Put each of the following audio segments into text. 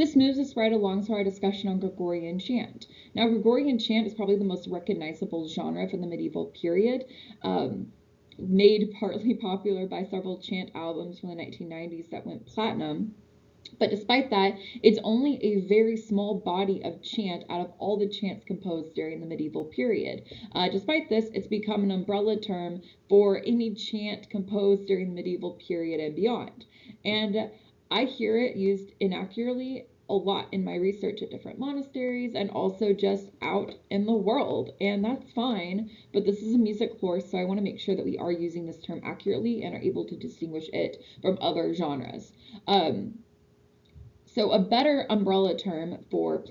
This moves us right along to our discussion on Gregorian chant. Now, Gregorian chant is probably the most recognizable genre from the medieval period, made partly popular by several chant albums from the 1990s that went platinum. But despite that, it's only a very small body of chant out of all the chants composed during the medieval period. Despite this, it's become an umbrella term for any chant composed during the medieval period and beyond. And I hear it used inaccurately a lot in my research at different monasteries and also just out in the world, and that's fine, but this is a music course, so I want to make sure that we are using this term accurately and are able to distinguish it from other genres. So a better umbrella term for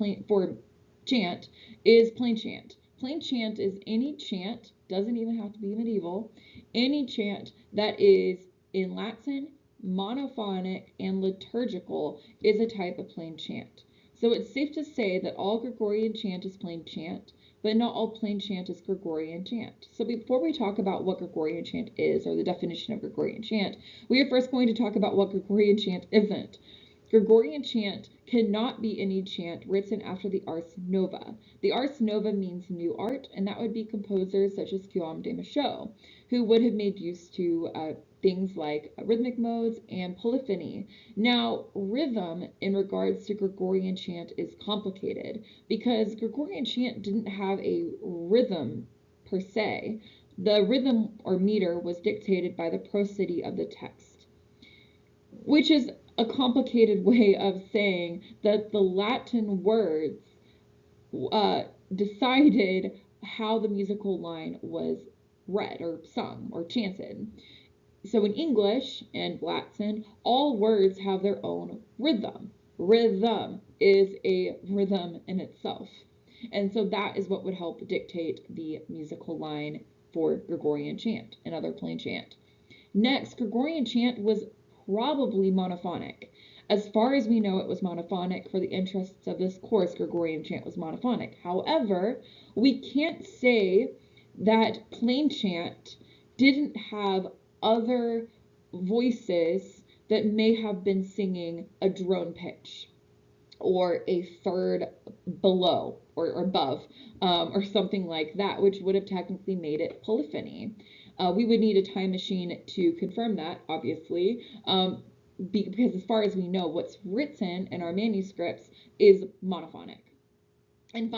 chant is plain chant. Plain chant is any chant, doesn't even have to be medieval, any chant that is in Latin, monophonic, and liturgical is a type of plain chant. So it's safe to say that all Gregorian chant is plain chant, but not all plain chant is Gregorian chant. So before we talk about what Gregorian chant is, or the definition of Gregorian chant, we are first going to talk about what Gregorian chant isn't. Gregorian chant cannot be any chant written after the Ars Nova. The Ars Nova means new art, and that would be composers such as Guillaume de Machaut, who would have made use to things like rhythmic modes and polyphony. Now, rhythm in regards to Gregorian chant is complicated because Gregorian chant didn't have a rhythm per se. The rhythm or meter was dictated by the prosody of the text, which is a complicated way of saying that the Latin words decided how the musical line was read or sung or chanted. So in English and Latin, all words have their own rhythm. Rhythm is a rhythm in itself. And so that is what would help dictate the musical line for Gregorian chant and other plain chant. Next, Gregorian chant was probably monophonic. As far as we know, it was monophonic. For the interests of this course, Gregorian chant was monophonic. However, we can't say that plain chant didn't have other voices that may have been singing a drone pitch or a third below or above, or something like that, which would have technically made it polyphony. We would need a time machine to confirm that, obviously, because as far as we know, what's written in our manuscripts is monophonic. And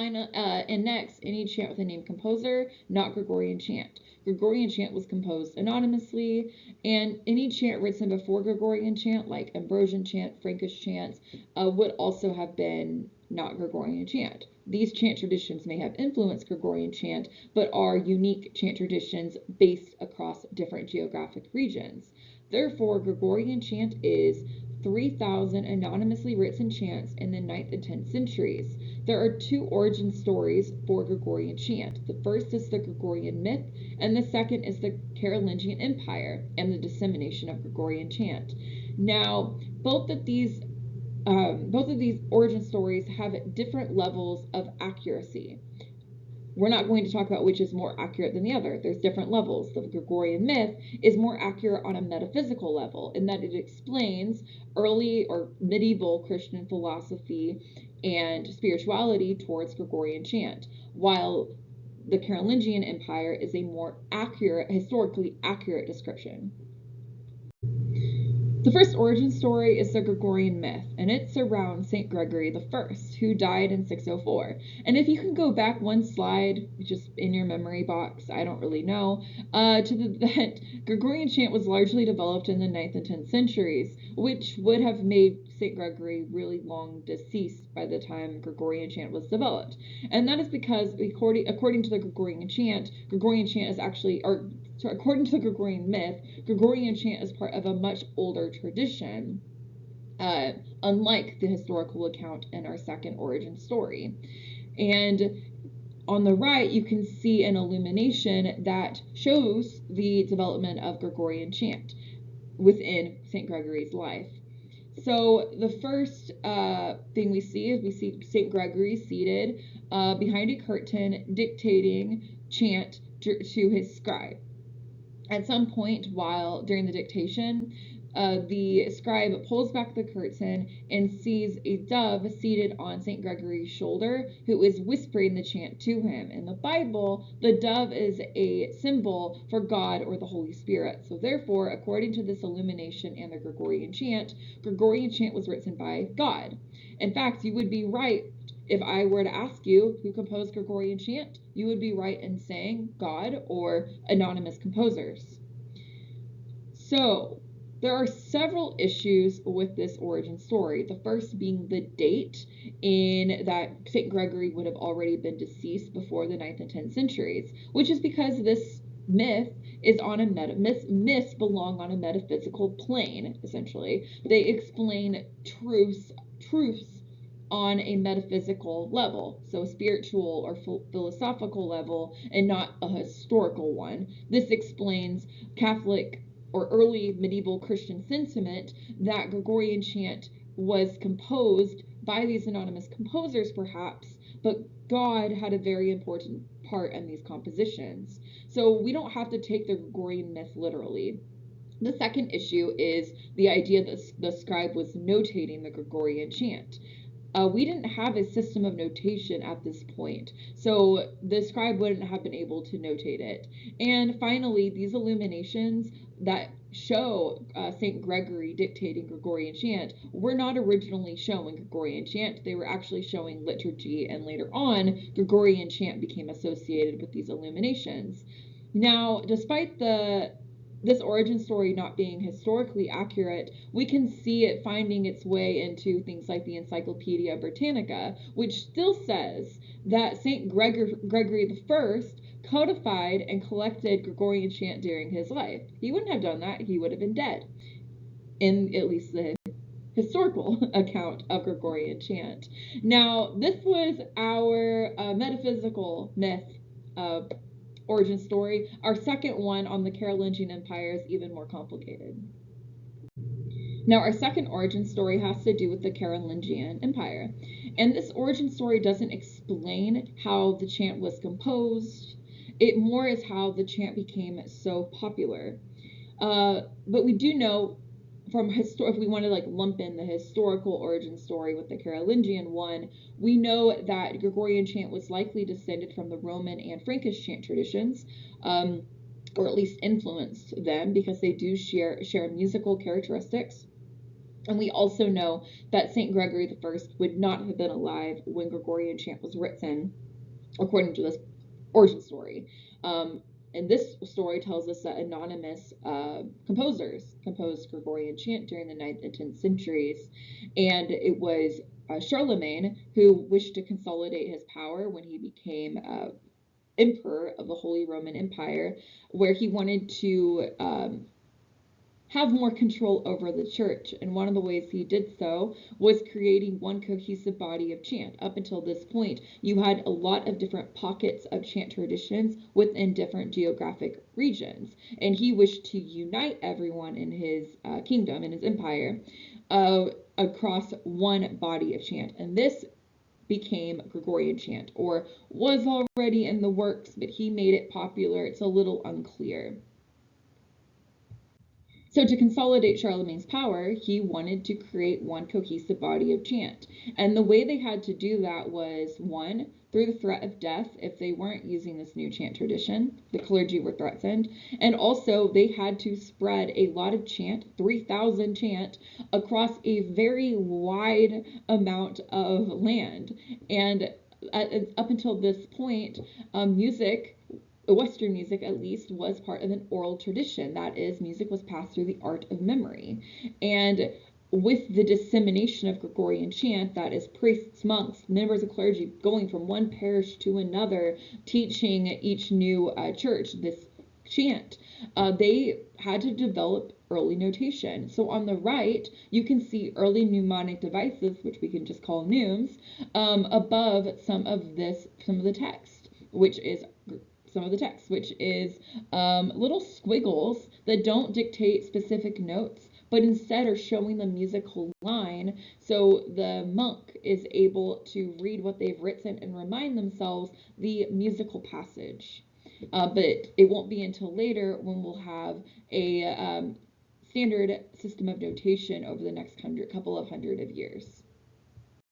next, any chant with a named composer, not Gregorian chant. Gregorian chant was composed anonymously, and any chant written before Gregorian chant, like Ambrosian chant, Frankish chants, would also have been not Gregorian chant. These chant traditions may have influenced Gregorian chant, but are unique chant traditions based across different geographic regions. Therefore, Gregorian chant is 3,000 anonymously written chants in the 9th and 10th centuries. There are two origin stories for Gregorian chant. The first is the Gregorian myth, and the second is the Carolingian Empire and the dissemination of Gregorian chant. Now, both of these origin stories have different levels of accuracy. We're not going to talk about which is more accurate than the other. There's different levels. The Gregorian myth is more accurate on a metaphysical level in that it explains early or medieval Christian philosophy and spirituality towards Gregorian chant, while the Carolingian Empire is a more accurate, historically accurate description. The first origin story is the Gregorian myth, and it surrounds St. Gregory the First, who died in 604. And if you can go back one slide, just in your memory box, I don't really know, that Gregorian chant was largely developed in the 9th and 10th centuries, which would have made St. Gregory really long deceased by the time Gregorian chant was developed. And that is because, according to the Gregorian chant is actually, according to the Gregorian myth, Gregorian chant is part of a much older tradition, unlike the historical account in our second origin story. And on the right, you can see an illumination that shows the development of Gregorian chant within St. Gregory's life. So the first thing we see is St. Gregory seated behind a curtain dictating chant to his scribe. At some point during the dictation, the scribe pulls back the curtain and sees a dove seated on St. Gregory's shoulder, who is whispering the chant to him. In the Bible, the dove is a symbol for God or the Holy Spirit. So therefore, according to this illumination and the Gregorian chant was written by God. In fact, you would be right if I were to ask you who composed Gregorian chant, you would be right in saying God or anonymous composers. So, there are several issues with this origin story. The first being the date, in that St. Gregory would have already been deceased before the 9th and 10th centuries, which is because this myth is on a myths belong on a metaphysical plane, essentially. They explain truths on a metaphysical level, so spiritual or philosophical level, and not a historical one. This explains Catholic or early medieval Christian sentiment that Gregorian chant was composed by these anonymous composers, perhaps, but God had a very important part in these compositions. So we don't have to take the Gregorian myth literally. The second issue is the idea that the scribe was notating the Gregorian chant. We didn't have a system of notation at this point, so the scribe wouldn't have been able to notate it. And finally, these illuminations that show St. Gregory dictating Gregorian chant were not originally showing Gregorian chant. They were actually showing liturgy, and later on, Gregorian chant became associated with these illuminations. Now, despite this origin story not being historically accurate, we can see it finding its way into things like the Encyclopedia Britannica, which still says that St. Gregory I codified and collected Gregorian chant during his life. He wouldn't have done that. He would have been dead, in at least the historical account of Gregorian chant. Now, this was our metaphysical myth origin story. Our second one on the Carolingian Empire is even more complicated. Now, our second origin story has to do with the Carolingian Empire. And this origin story doesn't explain how the chant was composed. It more is how the chant became so popular. But we do know from if we want to lump in the historical origin story with the Carolingian one, we know that Gregorian chant was likely descended from the Roman and Frankish chant traditions, or at least influenced them, because they do share musical characteristics. And we also know that St. Gregory I would not have been alive when Gregorian chant was written, according to this origin story. And this story tells us that anonymous composers composed Gregorian chant during the 9th and 10th centuries. And it was Charlemagne who wished to consolidate his power when he became emperor of the Holy Roman Empire, where he wanted to have more control over the church. And one of the ways he did so was creating one cohesive body of chant. Up until this point, you had a lot of different pockets of chant traditions within different geographic regions. And he wished to unite everyone in his kingdom, in his empire, across one body of chant. And this became Gregorian chant, or was already in the works, but he made it popular. It's a little unclear. So to consolidate Charlemagne's power, he wanted to create one cohesive body of chant. And the way they had to do that was, one, through the threat of death if they weren't using this new chant tradition. The clergy were threatened. And also they had to spread a lot of chant, 3,000 chant, across a very wide amount of land. And up until this point, music, Western music at least, was part of an oral tradition. That is, music was passed through the art of memory. And with the dissemination of Gregorian chant, that is, priests, monks, members of clergy going from one parish to another, teaching each new church this chant, they had to develop early notation. So on the right, you can see early mnemonic devices, which we can just call neumes, above some of the text, which is little squiggles that don't dictate specific notes, but instead are showing the musical line, so the monk is able to read what they've written and remind themselves the musical passage. But it won't be until later when we'll have a standard system of notation over the next couple of hundred of years.